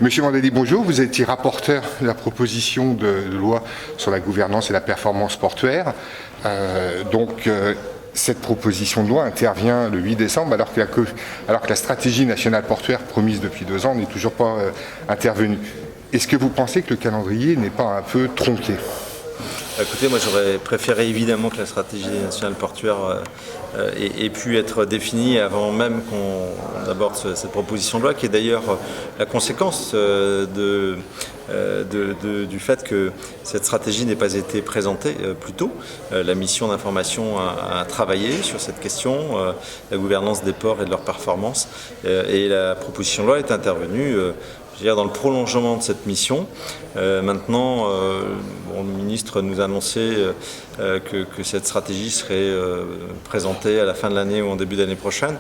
Monsieur Mandali, bonjour. Vous étiez rapporteur de la proposition de loi sur la gouvernance et la performance portuaire. Cette proposition de loi intervient le 8 décembre alors que la stratégie nationale portuaire promise depuis 2 ans n'est toujours pas intervenue. Est-ce que vous pensez que le calendrier n'est pas un peu tronqué ? Écoutez, moi j'aurais préféré évidemment que la stratégie nationale portuaire ait pu être définie avant même qu'on aborde cette proposition de loi, qui est d'ailleurs la conséquence du fait que cette stratégie n'ait pas été présentée plus tôt. La mission d'information a travaillé sur cette question, la gouvernance des ports et de leur performance, et la proposition de loi est intervenue dans le prolongement de cette mission. Maintenant, le ministre nous a annoncé que cette stratégie serait présentée à la fin de l'année ou en début d'année prochaine.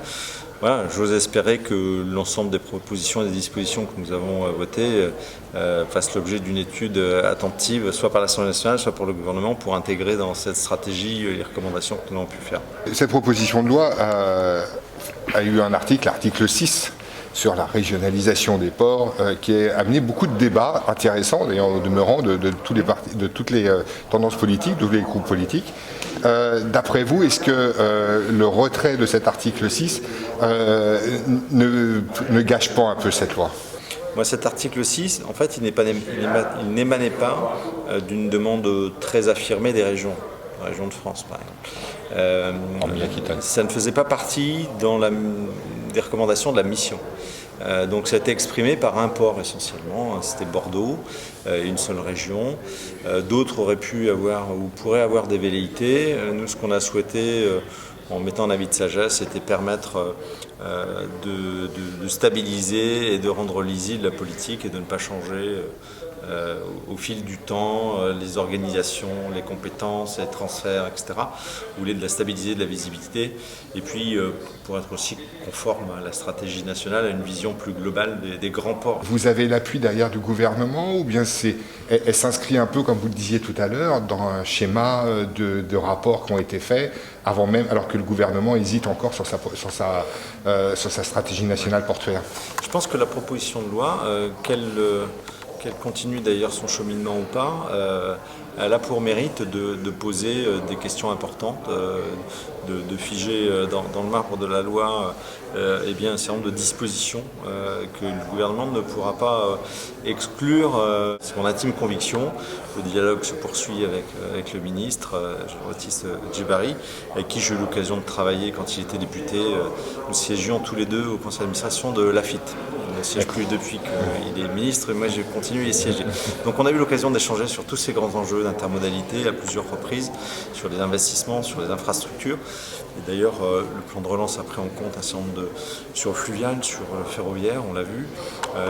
Voilà, j'ose espérer que l'ensemble des propositions et des dispositions que nous avons votées fassent l'objet d'une étude attentive, soit par l'Assemblée nationale, soit par le gouvernement, pour intégrer dans cette stratégie les recommandations que nous avons pu faire. Cette proposition de loi a eu un article, l'article 6, sur la régionalisation des ports, qui a amené beaucoup de débats intéressants, d'ailleurs au demeurant de toutes les tendances politiques, de tous les groupes politiques. D'après vous, est-ce que le retrait de cet article 6 ne gâche pas un peu cette loi ? Moi, cet article 6, en fait, il n'émanait pas d'une demande très affirmée des régions. La région de France, par exemple. Ça ne faisait pas partie des recommandations de la mission. Donc ça a été exprimé par un port essentiellement, c'était Bordeaux, une seule région. D'autres auraient pu avoir ou pourraient avoir des velléités. Nous, ce qu'on a souhaité en mettant un avis de sagesse, c'était permettre de stabiliser et de rendre lisible la politique et de ne pas changer au fil du temps, les organisations, les compétences, les transferts, etc. Vous voulez de la stabilité, de la visibilité, et puis pour être aussi conforme à la stratégie nationale, à une vision plus globale des grands ports. Vous avez l'appui derrière du gouvernement, ou bien elle s'inscrit un peu, comme vous le disiez tout à l'heure, dans un schéma de rapports qui ont été faits avant même, alors que le gouvernement hésite encore sur sa stratégie nationale portuaire? Je pense que la proposition de loi, qu'elle continue d'ailleurs son cheminement ou pas, elle a pour mérite de poser des questions importantes, de figer dans le marbre de la loi un certain nombre de dispositions que le gouvernement ne pourra pas exclure. C'est mon intime conviction. Le dialogue se poursuit avec le ministre Jean-Baptiste Djebbari, avec qui j'ai eu l'occasion de travailler quand il était député. Nous siégions tous les deux au conseil d'administration de l'AFIT. Il ne siège plus depuis qu'il est ministre, et moi j'ai continué à y siéger. Donc on a eu l'occasion d'échanger sur tous ces grands enjeux d'intermodalité à plusieurs reprises, sur les investissements, sur les infrastructures. Et d'ailleurs, le plan de relance a pris en compte un certain nombre sur le fluvial, sur le ferroviaire, on l'a vu.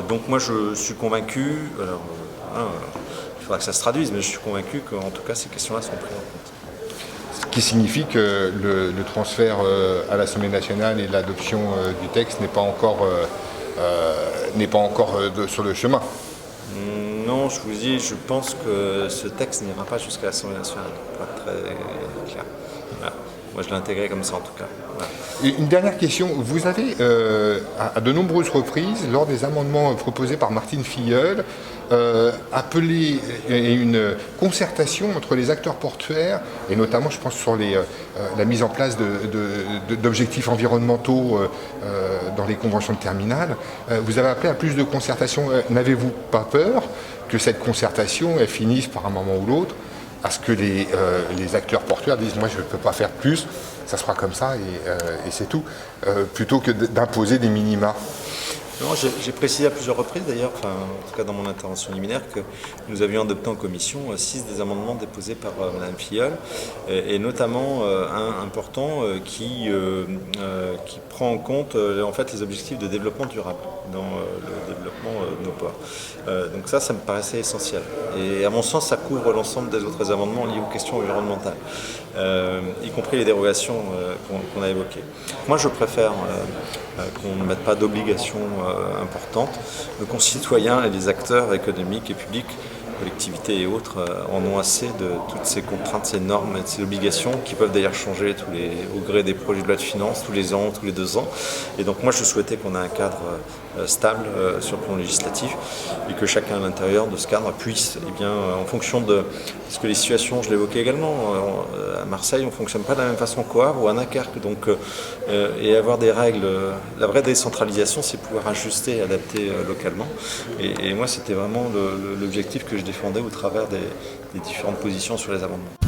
Donc moi je suis convaincu, il faudra que ça se traduise, mais je suis convaincu qu'en tout cas ces questions-là sont prises en compte. Ce qui signifie que le transfert à l'Assemblée nationale et l'adoption du texte n'est pas encore sur le chemin. Non, je vous dis, je pense que ce texte n'ira pas jusqu'à l'Assemblée nationale, pour être très clair. Voilà. Moi, je l'ai intégré comme ça, en tout cas. Voilà. Une dernière question. Vous avez, à de nombreuses reprises, lors des amendements proposés par Martine Filleul, appelé une concertation entre les acteurs portuaires, et notamment, je pense, sur la mise en place d'objectifs environnementaux dans les conventions de terminal. Vous avez appelé à plus de concertation. N'avez-vous pas peur que cette concertation elle finisse par un moment ou l'autre à ce que les acteurs portuaires disent « moi je ne peux pas faire plus, ça sera comme ça et c'est tout », plutôt que d'imposer des minima? Non, j'ai précisé à plusieurs reprises d'ailleurs, en tout cas dans mon intervention liminaire, que nous avions adopté en commission 6 des amendements déposés par Mme Filleul, et notamment un important qui prend en compte en fait les objectifs de développement durable dans le développement de nos ports. Donc ça me paraissait essentiel. Et à mon sens, ça couvre l'ensemble des autres amendements liés aux questions environnementales, y compris les dérogations qu'on a évoquées. Moi, je préfère qu'on ne mette pas d'obligations importantes. Nos concitoyens et les acteurs économiques et publics collectivités et autres en ont assez de toutes ces contraintes, ces normes, ces obligations qui peuvent d'ailleurs changer au gré des projets de loi de finances, tous les ans, tous les 2 ans. Et donc moi je souhaitais qu'on ait un cadre stable sur le plan législatif et que chacun à l'intérieur de ce cadre puisse, en fonction de... Parce que les situations, je l'évoquais également, à Marseille on ne fonctionne pas de la même façon qu'au Havre ou à Dunkerque. Donc, et avoir des règles, la vraie décentralisation c'est pouvoir ajuster et adapter localement. Et moi c'était vraiment l'objectif que je défendais au travers des différentes positions sur les amendements.